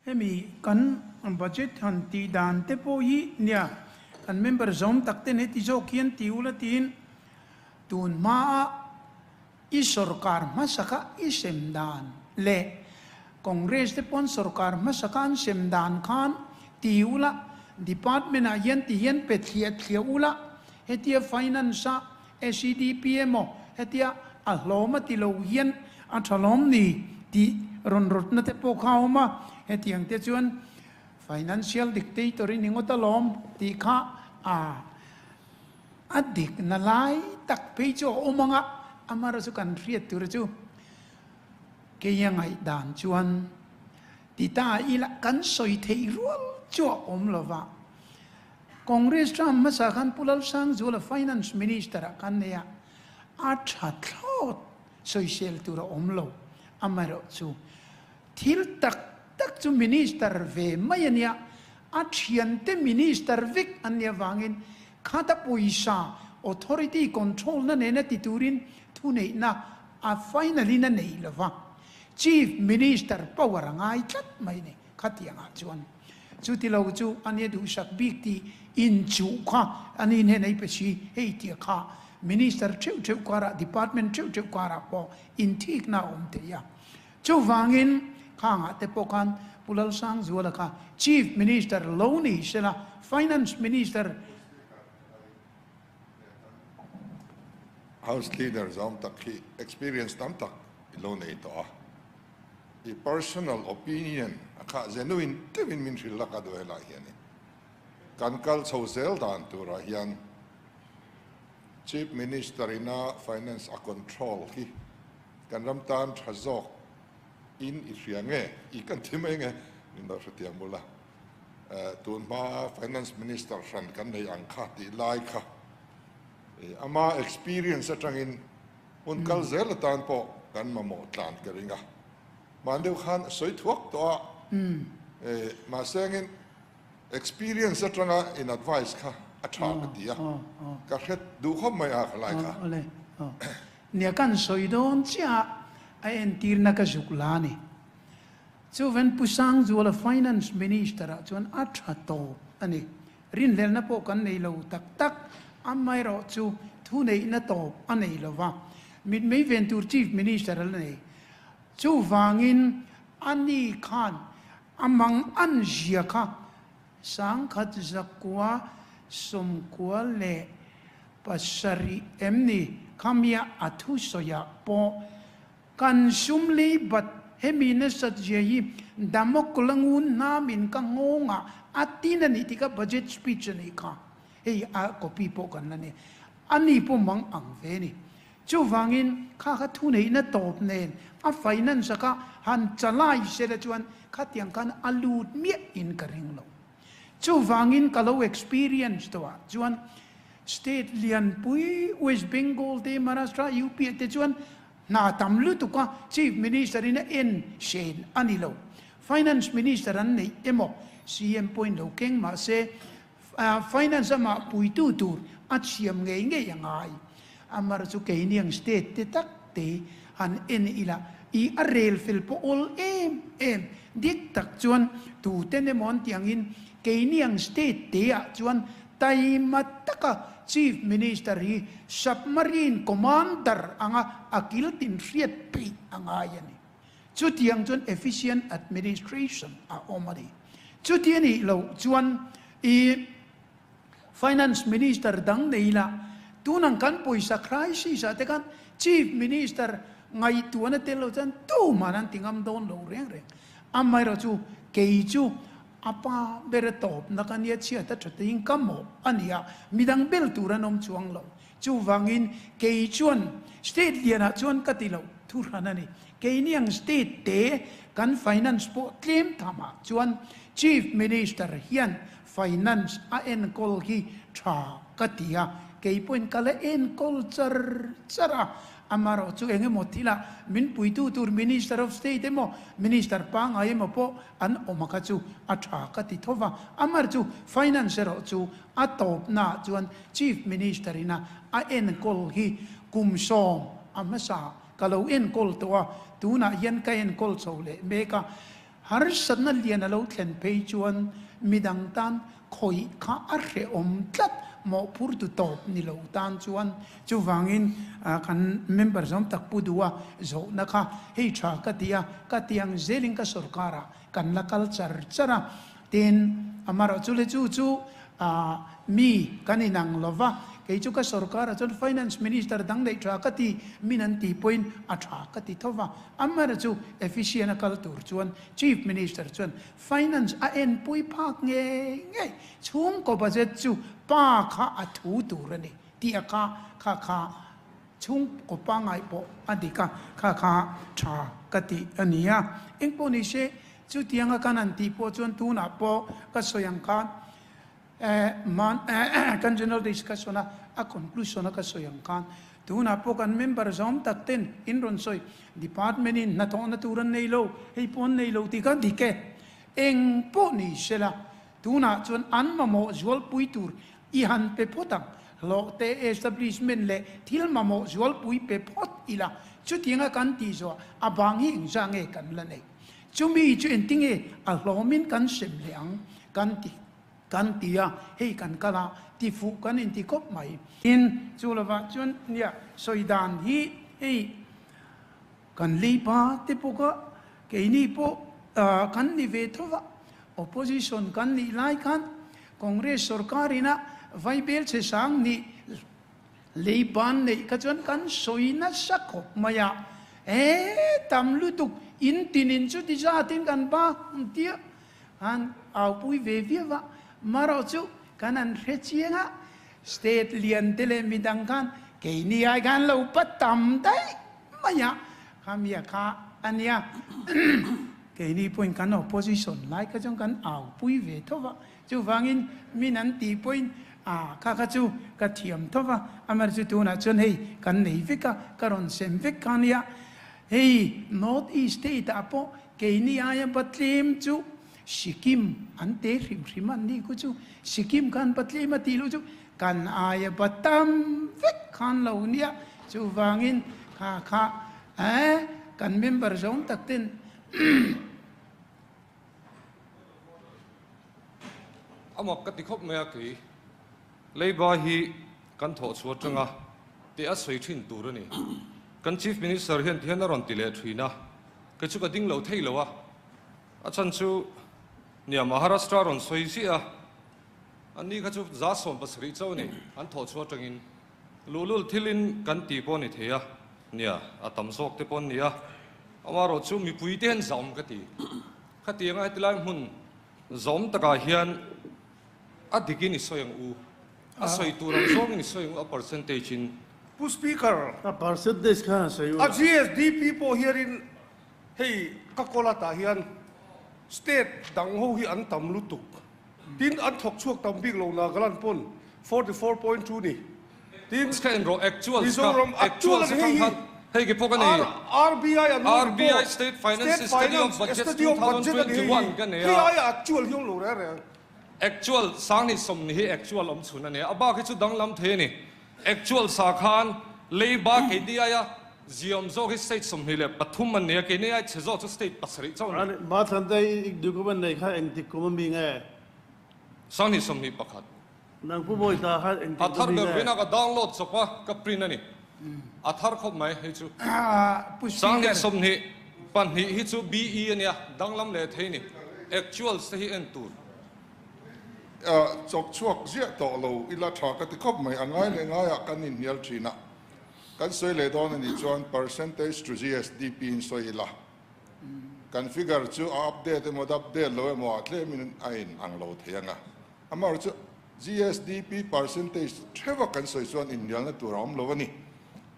hemi kan budget han ti dan te po hi nia kan member zom takten he ti zo kian ti ula tin tun ma i sarkar masaka i semdan le congress te pon sarkar masaka an semdan khan ti ula department a yen ti yen pe thia ula hetia finance SCDPMO hetia a hloma ti lo yen a thalom ni ti ron rot na te po khauma hetiang te chuan financial dictator in ngota lom ti kha adik na lai tak pe cho omanga amara su kan riat tu chu ke yang ai dan chuan ti ta ila kan soi thei rual cho om lova congress ram masa kan pulal sang zula finance minister kan ne ya a thatlot soi sel tu ra om lo amaro chu thil tak chu minister ve mayania a thiante minister vik ania wangin khata poisa authority control na ne na titurin thu nei na a finally na nei lova chief minister power ngai chat mai ne khatianga chuan chu ti lo chu ania du sak big ti in chu kha ani ne nei pe chi hei ti kha minister cheu kwara department cheu kwara po in thik na te ya chu wangin khanga te pokan pulal sang zuala ka chief minister loni sela finance minister house leader zom takhi experience tam tak loni to the personal opinion akha genuine tevin min rilla ka doela hiani kankal social dan tura hian chief minister ina finance a control hi kanram tan thazok in iriange ikan timenge ninda setiang bola tun ma finance minister ran kan nei angkha ti lai kha ama experience atangin un kal zel tan po kan ma mo tlan keringa mandeu khan soi thuak to ma sengin experience atanga in advice kha atha dia ka khet du khom mai a khlai kha nia kan soi don cha ai entir na ka zuklani chu ven pusang zuala finance minister chuan atha to ani rin lel na po kan nei lo tak amai ro chu thu nei na to anei lova mit mei ventur chief minister al nei chu wangin ani khan amang an zia kha sang khat zakwa somkwa le pasari emni khamia athu soya po kan sumli bat hemina satjeyi damokulangun namin ka ngonga atina ni tika budget speech ni ka ei a copy po kan na ni ani po mang ang ve ni chu wangin kha thu nei na top nen a finance ka han chalai se la chuan khatiang kan alut mi in karing lo chu wangin ka lo experience to chuan state lian pui west bengal te maharashtra up te chuan na tamlu tu ka chief minister in en shen anilo finance minister an nei emo cm point lo keng ma se finance ma pui tu tur a chiam nge yangai amar chu ke niang state te tak te han en ila I arel fil po all em dik tak chuan tu te ne mon tiang in ke niang state te a chuan tai mataka chief minister hi submarine commander anga akil tin riat pri anga yani chu tiang chuan efficient administration a omari chu tiani lo chuan I finance minister dang neila tunang kan poisa crisis ate kan chief minister ngai tuana telo chan tu manan tingam don lo reng amai ro chu kei chu apa beretop nakania chia ta thating kamo ania midang bel turanom chuang lo chu wangin kei chuan state liana chuan katilo thuranani kei niang state te kan finance po claim thama chuan chief minister hian finance a en kol ki tha katia kei point kala en culture chara amaro chu enge motila min puitu tur minister of state emo minister pang ai mo po an omaka chu atha kati thova amar chu financer chu atop na chuan chief minister ina a en kol hi kumsom amasa kalau en kol towa tuna yan ka en kol chole meka har sat na lian alo thlen pei chuan midang tan khoi kha a hre om tlat mo phur tu top ni lo tan chuan chu wangin kan member zom tak pudua zo na kha hei tha ka tiang zeling ka sarkara kan la culture chara tin amaro chule chu mi kaninang lova kei chu ka sarkara chun finance minister dang dei tha ka ti minan ti point a tha ka ti thova amara chu efficient kal tur chuan chief minister chuan finance a en pui phak nge chung ko budget chu pa kha a thu tur ani ti a kha chung ko pa ngai po adika kha tha ka ti ania engpo ni se chu tianga kanan ti po chuan tu na po ka soyang kan kan general discussion a conclusion ka soyang kan tu na po kan member zom tak ten in ron soi department in na thon na turan nei lo hei pon nei lo ti kan dike eng po ni sela tu na chuan an ma mo zual pui tur i han pe potang lo te establishment le thil ma mo zual pui pe pot ila chu tinga kan ti zo abang hi ing sang e kan la nei chu mi chu en ting e a hlomin kan sem liang kan tia hei kan kala ti fu kan in ti kop mai in chulawa chun nia soidan hi hei kan leipa te poka ke ni po kan ni ve thova opposition kan ni lai kan congress sarkarina vaibel che sang ni leipan nei ka chun kan soina sakop maya tam lutuk in tinin chu ti ja tin kan ba tia han au pui ve viva maro chu kanan rechianga state lian tele midang kan ke ni ai gan lo patam dai maya khamia kha ania ke ni point kan opposition lai ka jong kan au pui ve thova chu wangin minan ti point kha chu ka thiam thova amar chu tu na chun hei kan nei vika karon sem vik kania hei north east state apo ke ni ai patlim chu Sikkim ante rim ni ku chu Sikkim kan patli mati lu chu kan aya batam vek kan lo nia chu wangin kha kan member zong tak ten amok kati khop me ki leiba hi kan tho chu tanga te a soi thin tur ani kan chief minister hian ron ti le thina ke chu ka ding lo thei lo a chan chu nia Maharashtra ron soi si ani kha chu za som pasri chau ni an tho chu tangin lulul thilin kan ti po ni theya nia atam sok te pon nia amaro chu mi pui ten zom ka ti khati anga tilai mun zom taka hian adikini soyang u a soi turan zom ni soyang a percentage in Who speaker? A percentage ka sa iyo. A GSD people here in hey kakolata hian state dang ho hi an tam lutuk. Tin an thok chuak tam big lo na galan pon 44.2 ni. Tin scan ro actual actual hey ke pokani RBI and RBI state finance study of budget 2021 kan ya hi actual hiong lo re actual sang ni som ni actual om chuna ne aba ke chu dang lam the ni actual sakhan leiba ke dia ya ziom zo ke state som ni le pathum man ne ke ne ai chezo chu state pasari chaw Ani ma thandai ik document nei kha eng tik ko mi nge. sang ni som ni pakhat Nang pu boy ta kha eng tik athar mi be nge. wena ka download chapa ka print ani athar khop mai he chu sang ni som ni pan hi chu be ani dang lam le the ni actual se hi en tur chok chuak zia to lo ila tha ka ti khop mai angai le ngai a kan in hial thina kan soi le don ni chuan percentage to GSDP in soi la kan figure chu update mod update lo mo atle min ain ang lo thianga amar chu GSDP percentage theva kan soi chuan India na turam lo ani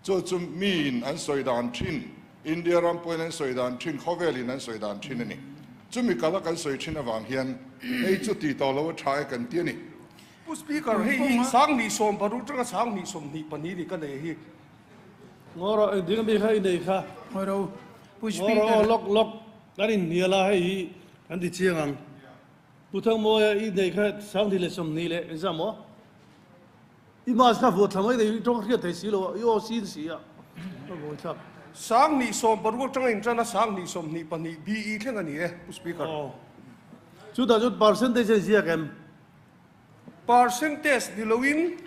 chu chu min an soi dan thin India ram point an soi dan thin Khawlbawm an soi dan thin ani chu mi kala kan soi thin awang hian ei chu ti to lo thai kan ti ni Who speaker hey sang ni som paru tanga sang ni som ni pani ni ka nei hi Ngoro eng ding mi kha nei kha. ngoro push Ngoro speaker lok kanin niala hai kan di chiang. Puthang mo I nei kha sang di le som ni le exam mo. I mas kha vot thamai dei tong khia thai si lo yo sin si ya. Bo chap. sang ni som paru chang in chana sang ni som ni pani BE theng ani e speaker chú ta chút percentage gì kem percentage ni loin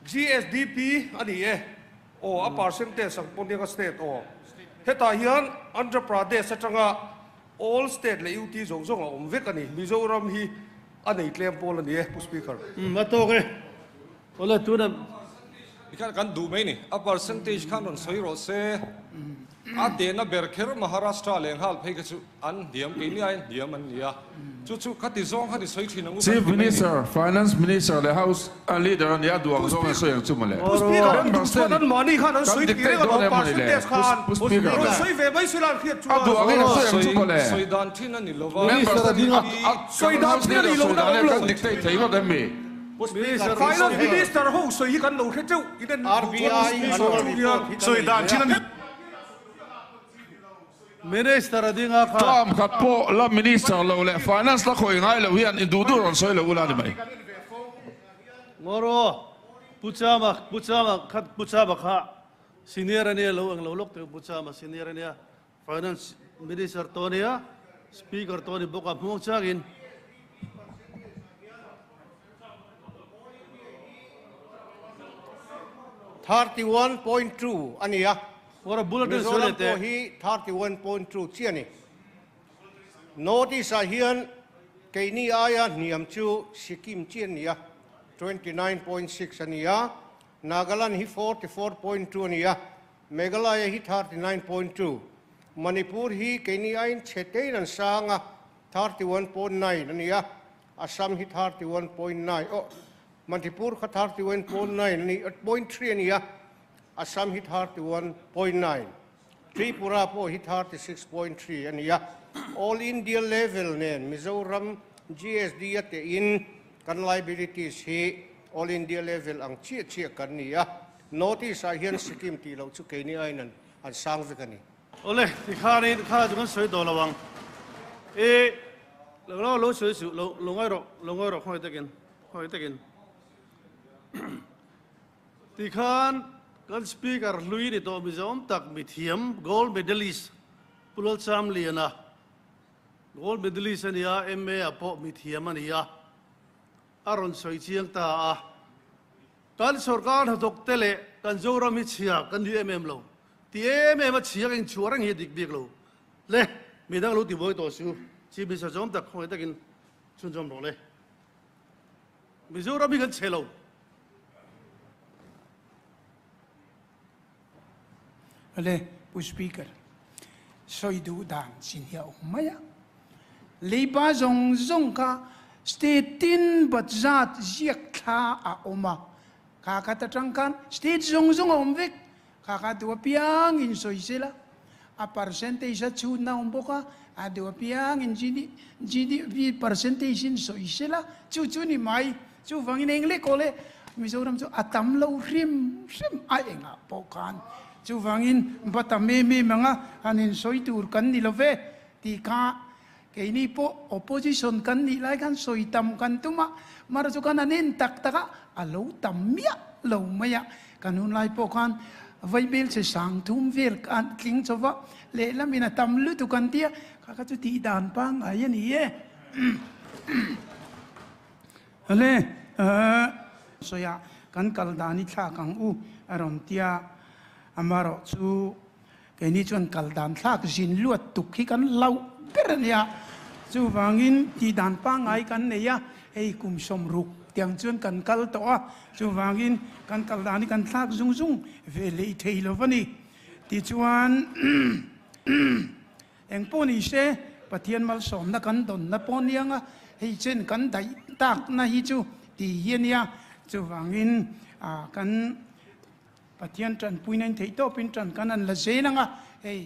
GSDP ani e o a percentage sang pon ka state o heta hian Andhra Pradesh atanga all state le UT zong zong om vek ani Mizoram hi ani claim pol ani e speaker mà to cái ole chú na kan du mai ni a percentage kan ron soi ro se a de na berker Maharashtra leng hal phei ka chu an diam ke ni ai diam an ya chu chu khati zong khati soi thina ngu Chief Minister, Finance Minister, the House leader on the Adwang Zong and Soyang Chumale. speaker chuan money khan an soi ti re ga percentage khan soi ve bai silan khiat chu Adwang Soyang Chumale. soi dan thin ani lova Members dinga soi dan thin ani lo na lo dictate thei lo demi. Finance Minister ho soi kan lo khe cheu iden RBI soi dan thin ani minister dinga kha Tom Kapo la minister lo le finance la khoi ngai lo hian indudu ron soi lo ula ni mai. ngoro puchama khat puchama kha senior ani lo ang lo lok te puchama senior ani finance minister to ni speaker to ni boka phung chagin 31.2 ania ngoro bulletin Mizoram solete po hi 31.2 chiani notice a hian keini aya niam chu Sikkim chian nia 29.6 ania Nagaland hi 44.2 ania Meghalaya hi 39.2 Manipur hi keini ain chetein an sanga 31.9 ania Assam hi 31.9 oh Manipur ka 31.9 ni 0.3 ania Assam hit 31.9. Tripura po hit 36.3 and yeah. All India level nen Mizoram GSD at in kan liabilities he all India level ang chia kan niya. Notice a hian Sikkim ti lo chu ke ni ainan an sang vikani. ole ti kha ni kha ju kan soi do lawang e lo soi su lo ngai ro khoi takin ti khan kan speaker lui ni to Mizoram tak mithiam gold medalist pulal cham liana gold medalist ania MA apo mithiam ania aron soi chiang ta a kan sarkar hadok tele kan zoram hi chia kan di lo ti ma chia king chuarang hi dik lo le midang lo ti boy to su chi bi sa jom tak khoi takin chun jom lo le Mizoram hi kan chelo ale pu speaker soi du dan sin ya maya leiba zong ka state tin batzat ziak tha a oma ka ka ta tangkan state zong om vek ka ka tu piang in soi sela a percentage chu na boka a do piang in GDP percentage in soi sela chu ni mai chu wangin engle kole Mizoram chu atam lo rim a enga pokan chu wangin batame me manga anin soi tur kan ni love ti ka ke ni po opposition kan ni lai kan soi tam kan tuma mar chu kan anin tak taka alo tam mia lo maya kanun lai po kan vai bel se sang thum ver kan kling chowa le lamina tam lu tu kan tia ka chu ti dan pang ai ni ye ale soya kan kaldani tha kang u aron tia amaro chu ke ni chuan kaldan thak zin luat tuk hi kan lau perania chu wangin ti dan pa ngai kan neya ei kum som ruk tiang chuan kan kal to a chu wangin kan kaldani kan thak zung ve le thei lo vani ti chuan eng poni se pathian mal som na kan don na ponianga hei chen kan dai tak na hi chu ti hiania chu wangin kan pathian tran puinen thei to pin tran kanan la zenanga ei